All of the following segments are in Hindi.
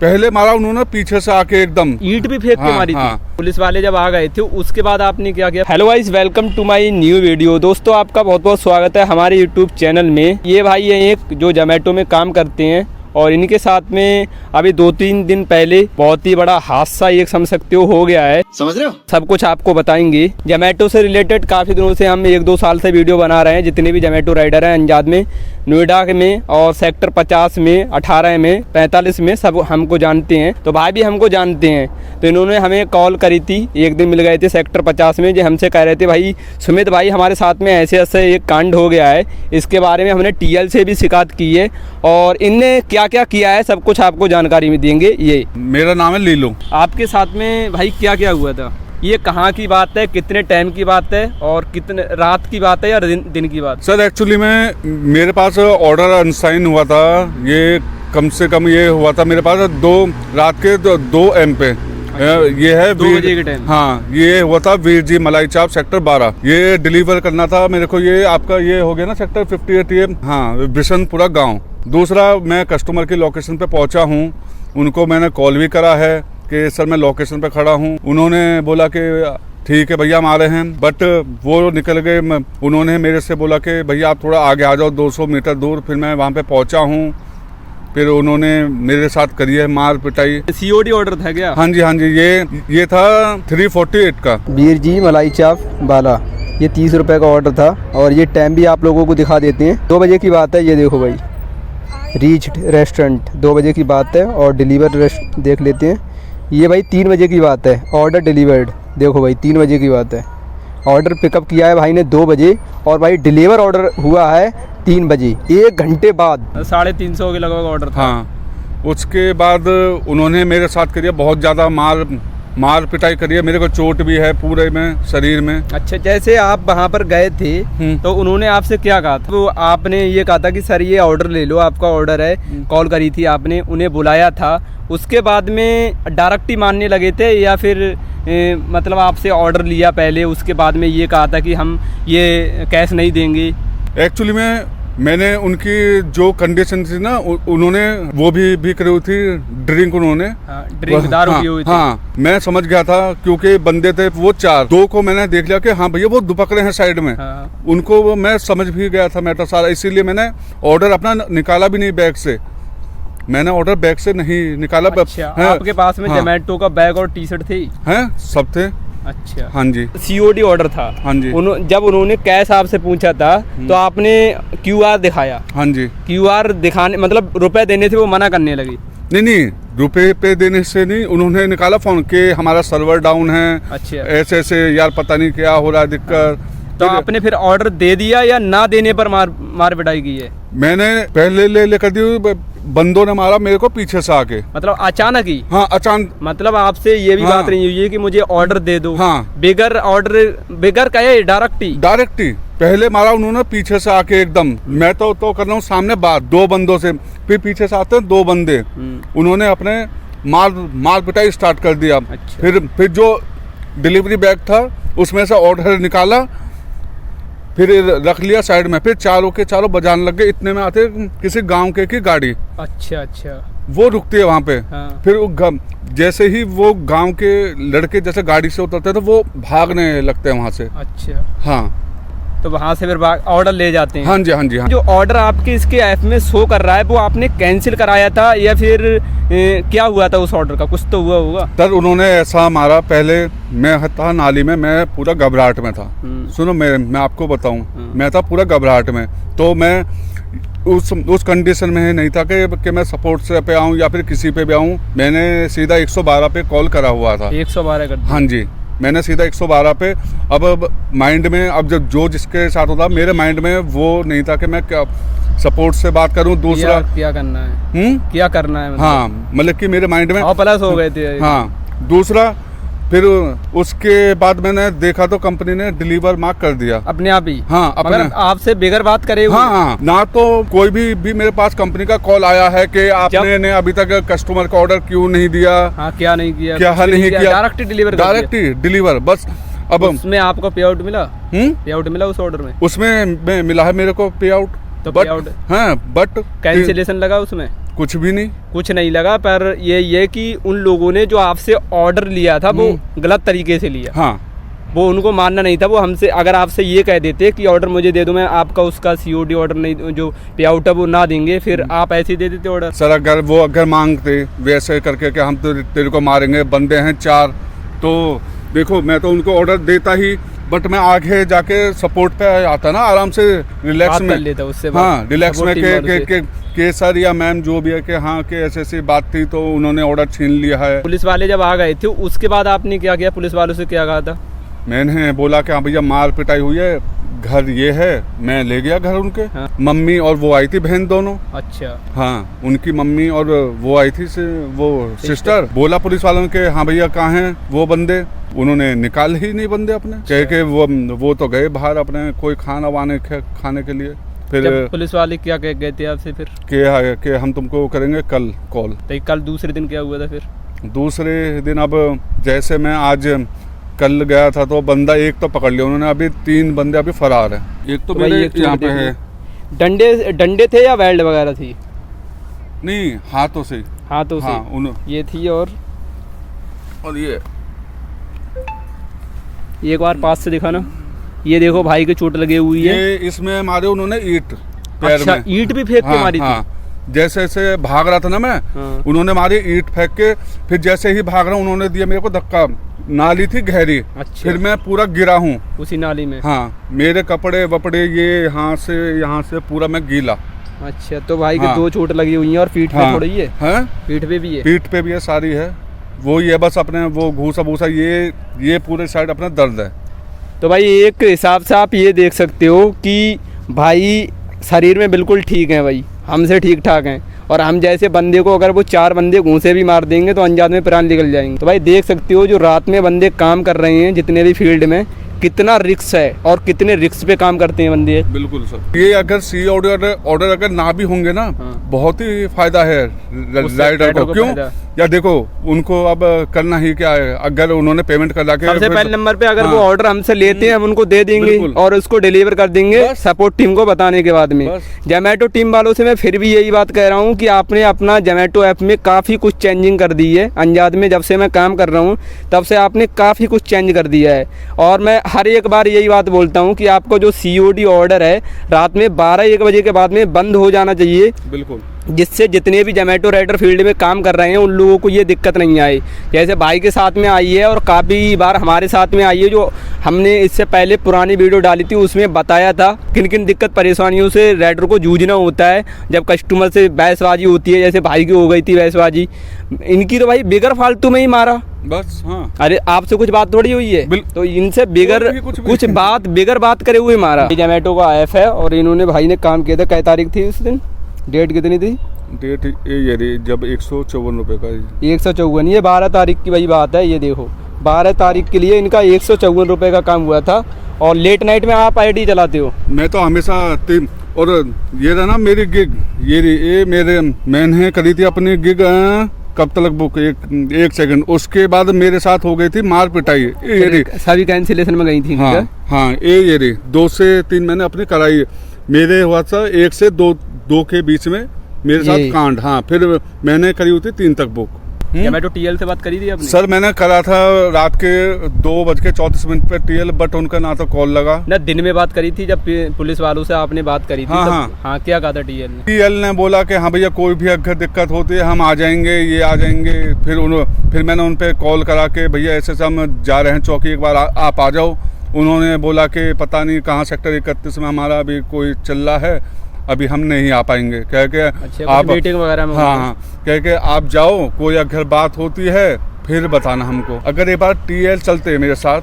पहले मारा उन्होंने पीछे से आके एकदम ईंट भी फेंक के मारी थी। पुलिस वाले जब आ गए थे उसके बाद आपने क्या किया? Hello guys, welcome to my new video. दोस्तों आपका बहुत बहुत स्वागत है हमारे यूट्यूब चैनल में। ये भाई है एक जो जोमेटो में काम करते हैं और इनके साथ में अभी 2-3 दिन पहले बहुत ही बड़ा हादसा एक समझ सकते हो गया है। समझ रहे हो? सब कुछ आपको बताएंगे। जोमेटो से रिलेटेड काफ़ी दिनों से हम 1-2 साल से वीडियो बना रहे हैं। जितने भी जोमेटो राइडर हैं अंजाद में, नोएडा में और सेक्टर 50 में, 18 में, 45 में, सब हमको जानते हैं। तो भाई भी हमको जानते हैं। तो इन्होंने हमें कॉल करी थी, एक दिन मिल गए थे सेक्टर 50 में, जो हमसे कह रहे थे भाई सुमित भाई हमारे साथ में ऐसे ऐसे एक कांड हो गया है। इसके बारे में हमने TL से भी शिकायत की है और इनने क्या क्या किया है सब कुछ आपको जानकारी में देंगे। ये मेरा नाम है लीलू। आपके साथ में भाई क्या क्या हुआ था? ये कहाँ की बात है, कितने टाइम की बात है और कितने रात की बात है या दिन की बात? सर एक्चुअली में मेरे पास ऑर्डर अनसाइन हुआ था। ये कम से कम ये हुआ था मेरे पास रात के 2 AM पे। ये है 2 बजे के टाइम। हाँ, ये हुआ था वीर जी मलाई चाप सेक्टर 12। ये डिलीवर करना था मेरे को। ये आपका ये हो गया ना सेक्टर 58। हाँ, बिशनपुरा गाँव। दूसरा, मैं कस्टमर की लोकेशन पे पहुंचा हूँ। उनको मैंने कॉल भी करा है कि सर मैं लोकेशन पे खड़ा हूँ। उन्होंने बोला कि ठीक है भैया हम आ रहे हैं, बट वो निकल गए। उन्होंने मेरे से बोला कि भैया आप थोड़ा आगे आ जाओ 200 मीटर दूर। फिर मैं वहाँ पे पहुँचा हूँ। फिर उन्होंने मेरे साथ करी है मार पिटाई। COD ऑर्डर था क्या? हाँ जी, ये था 348 का। वीर जी मलाई चाप बाला, ये 30 रुपये का ऑर्डर था और ये टाइम भी आप लोगों को दिखा देते हैं। 2 बजे की बात है। ये देखो भाई, रीच रेस्टोरेंट 2 बजे की बात है और डिलीवर देख लेते हैं। ये भाई 3 बजे की बात है। ऑर्डर डिलीवर्ड देखो भाई 3 बजे की बात है। ऑर्डर पिकअप किया है भाई ने 2 बजे और भाई डिलीवर ऑर्डर हुआ है 3 बजे, 1 घंटे बाद। 350 के लगभग ऑर्डर था। हाँ, उसके बाद उन्होंने मेरे साथ करिए बहुत ज़्यादा मार पिटाई करिए। मेरे को चोट भी है पूरे में शरीर में। अच्छा, जैसे आप वहाँ पर गए थे तो उन्होंने आपसे क्या कहा था? तो आपने ये कहा था कि सर ये ऑर्डर ले लो, आपका ऑर्डर है। कॉल करी थी आपने, उन्हें बुलाया था। उसके बाद में डायरेक्ट ही मानने लगे थे या फिर मतलब आपसे ऑर्डर लिया पहले, उसके बाद में ये कहा था कि हम ये कैश नहीं देंगे? एक्चुअली मैंने उनकी जो कंडीशन थी ना, उन्होंने वो भी करी हुई थी ड्रिंक। उन्होंने ड्रिंक दारू की हुई थी। हाँ, मैं समझ गया था क्योंकि बंदे थे वो 4। 2 को मैंने देख लिया कि हाँ भैया वो दुपक रहे हैं साइड में। उनको वो मैं समझ भी गया था मैटर सारा। इसीलिए मैंने ऑर्डर अपना निकाला भी नहीं बैग से। मैंने ऑर्डर बैग से नहीं निकाला। अच्छा, आपके पास में जोमेटो का बैग और टी-शर्ट थी? हैं, सब थे। अच्छा, हाँ जी। COD ऑर्डर था। हाँ जी। जब उन्होंने कैश आपसे पूछा था तो आपने QR दिखाया? हाँ जी। QR दिखाने मतलब रुपए देने से वो मना करने लगी? नहीं, रुपए पे देने से नहीं। उन्होंने निकाला फोन के हमारा सर्वर डाउन है। अच्छा, ऐसे यार पता नहीं क्या हो रहा है दिक्कत। तो आपने फिर ऑर्डर दे दिया या ना देने पर मार पिटाई की है? मैंने पहले लेकर दी। बंदों ने मारा मेरे को पीछे से आके। मतलब अचानक ही? हाँ, अचानक। मतलब आपसे ये भी बात नहीं हुई है कि मुझे ऑर्डर दे दो? हाँ, बगैर ऑर्डर, बगैर कहे डायरेक्ट ही पहले मारा उन्होंने पीछे से आके एकदम। मैं तो कर रहा हूँ सामने बात 2 बंदों से, फिर पीछे से आते हैं 2 बंदे। उन्होंने अपने मार पिटाई स्टार्ट कर दिया। अच्छा। फिर जो डिलीवरी बैग था उसमें से ऑर्डर निकाला, फिर रख लिया साइड में। फिर चारों के चारों बजाने लग गए। इतने में आते किसी गांव की गाड़ी। अच्छा, वो रुकती है वहाँ पे। हाँ। फिर जैसे ही वो गांव के लड़के जैसे गाड़ी से उतरते हैं तो वो भागने लगते हैं वहाँ से। अच्छा, हाँ। तो वहाँ से फिर ऑर्डर ले जाते हैं? हाँ जी, हाँ जी, हाँ। जो ऑर्डर आपके इसके ऐप में शो कर रहा है वो आपने कैंसिल कराया था या फिर क्या हुआ था उस ऑर्डर का? कुछ तो हुआ होगा। सर उन्होंने ऐसा मारा, पहले मैं था नाली में, मैं पूरा घबराहट में था। सुनो, मैं आपको बताऊं, मैं था पूरा घबराहट में। तो मैं उस कंडीशन में नहीं था कि मैं सपोर्ट से पे आऊँ या फिर किसी पे भी आऊँ। मैंने सीधा 112 पे कॉल करा हुआ था। 112 कर? हाँ जी, मैंने सीधा 112 पे। अब माइंड में अब जब जो जिसके साथ होता, मेरे माइंड में वो नहीं था कि मैं क्या सपोर्ट से बात करूं। दूसरा क्या करना है? क्या करना है मतलब? हाँ, मतलब कि मेरे माइंड में प्लस हो गए थे। हाँ। दूसरा, फिर उसके बाद मैंने देखा तो कंपनी ने डिलीवर मार्क कर दिया अपने आप ही। हाँ, अपने आपसे बगैर बात करे हुए? हाँ, ना तो कोई भी मेरे पास कंपनी का कॉल आया है कि आपने अभी तक कस्टमर का ऑर्डर क्यों नहीं दिया। हाँ, क्या नहीं किया, डायरेक्ट डिलीवर बस। अब उसमें आपको पे आउट मिला? पे आउट मिला उस ऑर्डर में? उसमें मिला है मेरे को पे आउट। तो पे आउट? हाँ, बट कैंसिलेशन लगा उसमें? कुछ भी नहीं। कुछ नहीं लगा, पर ये कि उन लोगों ने जो आपसे ऑर्डर लिया था वो गलत तरीके से लिया। हाँ, वो उनको मानना नहीं था। वो हमसे अगर आपसे ये कह देते कि ऑर्डर मुझे दे दो, मैं आपका उसका COD ऑर्डर नहीं, जो पे आउट है वो ना देंगे, फिर आप ऐसे ही दे देते ऑर्डर। सर अगर मांगते वैसे करके कि हम तो तेरे को मारेंगे, बंदे हैं 4, तो देखो मैं तो उनको ऑर्डर देता ही, बट मैं आगे जाके सपोर्ट पे आता ना, आराम से रिलैक्स में लेता उससे। हाँ, रिलैक्स में के सर या मैम जो भी है कि हाँ कि ऐसी बात थी तो उन्होंने ऑर्डर छीन लिया है। पुलिस वाले जब आ गए थे उसके बाद आपने क्या किया? पुलिस वालों से क्या कहा था? मैंने बोला कि हाँ भैया मार पिटाई हुई है, घर ये है, मैं ले गया घर उनके। हाँ। मम्मी और वो आई थी, बहन दोनों। अच्छा। हाँ, उनकी मम्मी और वो आई थी वो सिस्टर। बोला पुलिस वालों के हाँ भैया कहाँ हैं वो बंदे, उन्होंने निकाल ही नहीं बंदे अपने। कह के वो तो गए बाहर अपने कोई खाना वाने खाने के लिए। फिर पुलिस वाले क्या कह गए थे आपसे फिर? कि हम तुमको करेंगे कल कॉल। तो कल दूसरे दिन क्या हुआ था फिर? दूसरे दिन अब जैसे मैं आज कल गया था तो बंदा एक तो पकड़ लिया उन्होंने, अभी 3 बंदे अभी फरार है। एक तो मेरे यहाँ पे है। डंडे थे या बेल्ट वगैरह थी? नहीं, हाथों से। हाथों से। हाँ, ये थी। और ये एक बार पास से दिखा ना, ये देखो भाई के चोट लगी हुई है। ये इसमें मारे उन्होंने ईंट पैर अच्छा, में। ईंट भी फेंक के मारी थी? जैसे जैसे भाग रहा था ना मैं, उन्होंने मारी ईंट फेंक के। फिर जैसे ही भाग रहा हूँ उन्होंने दिया मेरे को धक्का। नाली थी गहरी। अच्छा। फिर मैं पूरा गिरा हूँ उसी नाली में। हाँ, मेरे कपड़े वपड़े ये यहाँ से पूरा मैं गीला। अच्छा, तो भाई के 2 चोट लगी हुई है और पीठ पे थोड़ी है? पीठ पे भी है? पीठ पे भी है, सारी है। वो ये बस अपने वो घूसा भूसा ये पूरे साइड अपना दर्द है। तो भाई एक हिसाब से आप ये देख सकते हो कि भाई शरीर में बिल्कुल ठीक है, भाई हमसे ठीक ठाक हैं, और हम जैसे बंदे को अगर वो 4 बंदे घूंसे भी मार देंगे तो अनजान में प्राण निकल जाएंगे। तो भाई देख सकते हो जो रात में बंदे काम कर रहे हैं जितने भी फील्ड में, कितना रिस्क है और कितने रिस्क पे काम करते हैं बंदे। बिल्कुल सर, ये अगर COD ऑर्डर अगर ना भी होंगे ना, बहुत ही फायदा है राइडर को। क्यों? या देखो उनको अब करना ही क्या है, अगर उन्होंने पेमेंट करा के सबसे पहले नंबर पे अगर वो ऑर्डर हमसे लेते हैं हम उनको दे देंगे और उसको डिलीवर कर देंगे सपोर्ट टीम को बताने के बाद में। जोमेटो टीम वालों से मैं फिर भी यही बात कह रहा हूँ कि आपने अपना जोमेटो ऐप में काफ़ी कुछ चेंजिंग कर दी है। अंजाद में जब से मैं काम कर रहा हूँ तब से आपने काफ़ी कुछ चेंज कर दिया है, और मैं हर एक बार यही बात बोलता हूँ कि आपको जो COD ऑर्डर है रात में 12-1 बजे के बाद में बंद हो जाना चाहिए। बिल्कुल, जिससे जितने भी जोमेटो राइडर फील्ड में काम कर रहे हैं उन लोगों को ये दिक्कत नहीं आए। जैसे भाई के साथ में आई है और काफ़ी बार हमारे साथ में आई है, जो हमने इससे पहले पुरानी वीडियो डाली थी उसमें बताया था किन किन दिक्कत परेशानियों से राइडर को जूझना होता है जब कस्टमर से बहसबाजी होती है। जैसे भाई की हो गई थी बहसबाजी, इनकी तो भाई बिगर फालतू में ही मारा बस। हाँ, अरे आपसे कुछ बात थोड़ी हुई है, तो इनसे बिगर कुछ बात बिगर बात करे हुए मारा। जोमेटो का ऐप है और इन्होंने भाई ने काम किया था। कै तारीख थी उस दिन? डेट कितनी थी? डेट ये रही जब 154 रुपये का। 154, ये 12 तारीख की वही बात है। ये देखो 12 तारीख के लिए इनका 154 रुपये का काम हुआ था। और लेट नाइट में आप ID चलाते हो? मैं तो हमेशा और ये रहा ना मेरी गिग, ये मेरे मैंने करी थी अपनी गिग कब तक बुक, एक सेकंड, उसके बाद मेरे साथ हो गई थी मार पिटाई। ये सभी कैंसिलेशन में गई थी। हाँ, ये रही 2 से 3 मैंने अपनी कराई। मेरे हुआ था 1 से 2 के बीच में मेरे साथ कांड। हाँ, फिर मैंने करी हुई थी 3 तक बुक। जोमेटो TL से बात करी थी आपने? सर मैंने करा था रात के 2:34 पे TL, बट उनका ना तो कॉल लगा ना दिन में बात करी थी जब पुलिस वालों से आपने बात करी थी। हाँ, क्या कहा था TL ने बोला कि हाँ भैया कोई भी अगर दिक्कत होती है हम आ जाएंगे, ये आ जाएंगे। फिर मैंने उन पे कॉल करा के भैया ऐसे हम जा रहे हैं चौकी, एक बार आप आ जाओ। उन्होंने बोला कि पता नहीं कहाँ सेक्टर 31 में हमारा अभी कोई चल रहा है, अभी हम नहीं आ पाएंगे। कह के आप मीटिंग वगैरह में। हाँ, कह के आप जाओ, कोई अगर बात होती है फिर बताना हमको। अगर एक बार TL चलते मेरे साथ,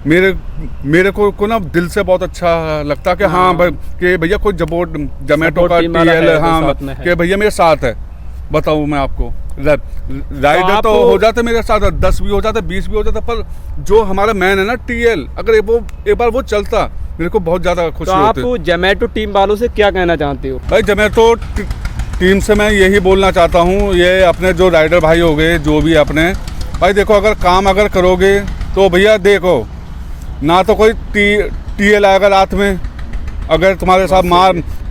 मेरे को ना दिल से बहुत अच्छा लगता कि हाँ कि भैया कोई जोमेटो का TL हाँ कि भैया मेरे साथ है। बताऊँ मैं आपको, राइडर तो हो जाते मेरे साथ, 10 भी हो जाते, 20 भी हो जाता, पर जो हमारा मैन है ना TL, अगर वो एक बार वो चलता मेरे को बहुत ज़्यादा खुशी होती। तो आप जोमेटो टीम वालों से क्या कहना चाहते हो? भाई जोमेटो टीम से मैं यही बोलना चाहता हूँ, ये अपने जो राइडर भाई हो गए जो भी अपने भाई, देखो अगर काम अगर करोगे तो भैया देखो ना तो कोई TL आएगा रात में, अगर तुम्हारे साथ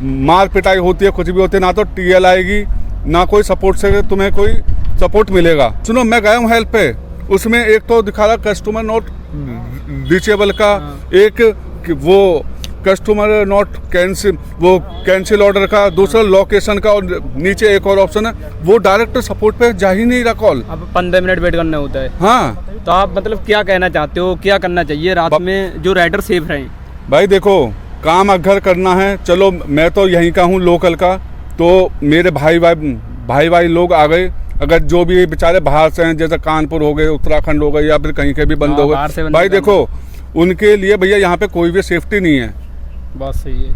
मार पिटाई होती है कुछ भी होती है ना तो TL आएगी, ना कोई सपोर्ट से तुम्हें कोई सपोर्ट मिलेगा। सुनो, मैं गया हूँ हेल्प पे, उसमें एक तो दिखा रहा कस्टमर नॉट रीचेबल का, एक वो कस्टमर नॉट कैंसिल, वो कैंसिल ऑर्डर का, दूसरा लोकेशन का, और नीचे एक और ऑप्शन है वो डायरेक्ट सपोर्ट पे जा ही नहीं रहा कॉल। अब 15 मिनट वेट करना होता है। हाँ, तो आप मतलब क्या कहना चाहते हो, क्या करना चाहिए रात में जो राइडर सेफ रहें? भाई देखो, काम अगर करना है, चलो मैं तो यहीं का हूँ लोकल का, तो मेरे भाई लोग आ गए, अगर जो भी बेचारे बाहर से हैं, जैसे कानपुर हो गए, उत्तराखंड हो गए, या फिर कहीं के भी बंद हो गए, भाई देखो उनके लिए भैया यहाँ पे कोई भी सेफ्टी नहीं है। बात सही है,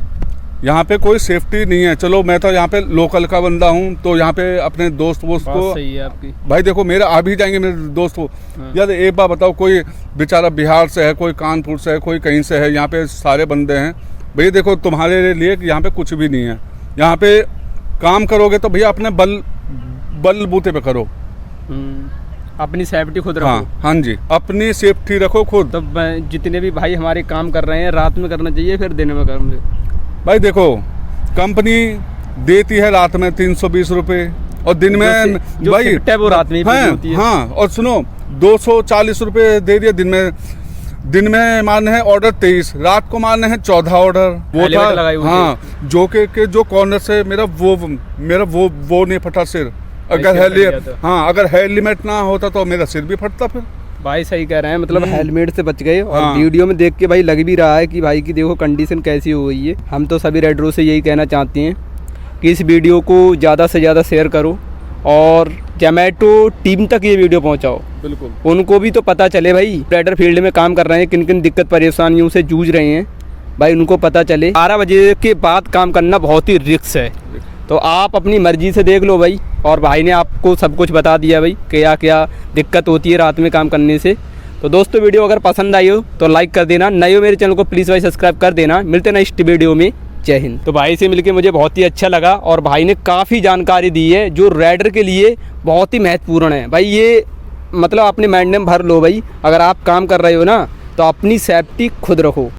यहाँ पे कोई सेफ्टी नहीं है। चलो मैं तो यहाँ पे लोकल का बंदा हूँ, तो यहाँ पे अपने दोस्त को सही है आपकी। भाई देखो, मेरा आ भी जाएंगे मेरे दोस्त को। यार एक बार बताओ, कोई बेचारा बिहार से है, कोई कानपुर से है, कोई कहीं से है, यहाँ पे सारे बंदे हैं। भैया देखो, तुम्हारे लिए यहाँ पे कुछ भी नहीं है। यहाँ पे काम करोगे तो भैया अपने बल बूते पे करो, अपनी सेफ्टी खुद रखो। हाँ जी, अपनी सेफ्टी रखो खुद। तो जितने भी भाई हमारे काम कर रहे हैं, रात में करना चाहिए फिर दिन में करना? भाई देखो, कंपनी देती है रात में 320 रुपये, और दिन में जो भाई शिफ्ट है वो रात में ही पूरी होती है। हाँ, और सुनो 240 रुपये दे दिए दिन में मारने हैं ऑर्डर 23, रात को मारने हैं 14 ऑर्डर। वो था हाँ, जो के जो कॉर्नर से मेरा वो नहीं फटा सिर। अगर हेलमेट ना होता तो मेरा सिर भी फटता फिर। भाई सही कह रहे हैं, मतलब हेलमेट से बच गए। और वीडियो में देख के भाई लग भी रहा है कि भाई की देखो कंडीशन कैसी हो गई है। हम तो सभी राइडरों से यही कहना चाहते हैं कि इस वीडियो को ज़्यादा से ज़्यादा शेयर करो और जोमैटो टीम तक ये वीडियो पहुंचाओ। बिल्कुल, उनको भी तो पता चले भाई राइडर फील्ड में काम कर रहे हैं, किन किन दिक्कत परेशानियों से जूझ रहे हैं, भाई उनको पता चले। 12 बजे के बाद काम करना बहुत ही रिस्क है, तो आप अपनी मर्जी से देख लो भाई। और भाई ने आपको सब कुछ बता दिया भाई, क्या क्या दिक्कत होती है रात में काम करने से। तो दोस्तों, वीडियो अगर पसंद आई हो तो लाइक कर देना, नए हो मेरे चैनल को प्लीज़ भाई सब्सक्राइब कर देना। मिलते हैं नेक्स्ट वीडियो में, जय हिंद। तो भाई से मिलके मुझे बहुत ही अच्छा लगा, और भाई ने काफ़ी जानकारी दी है जो राइडर के लिए बहुत ही महत्वपूर्ण है। भाई ये मतलब अपने माइंड में भर लो भाई, अगर आप काम कर रहे हो ना तो अपनी सेफ्टी खुद रखो।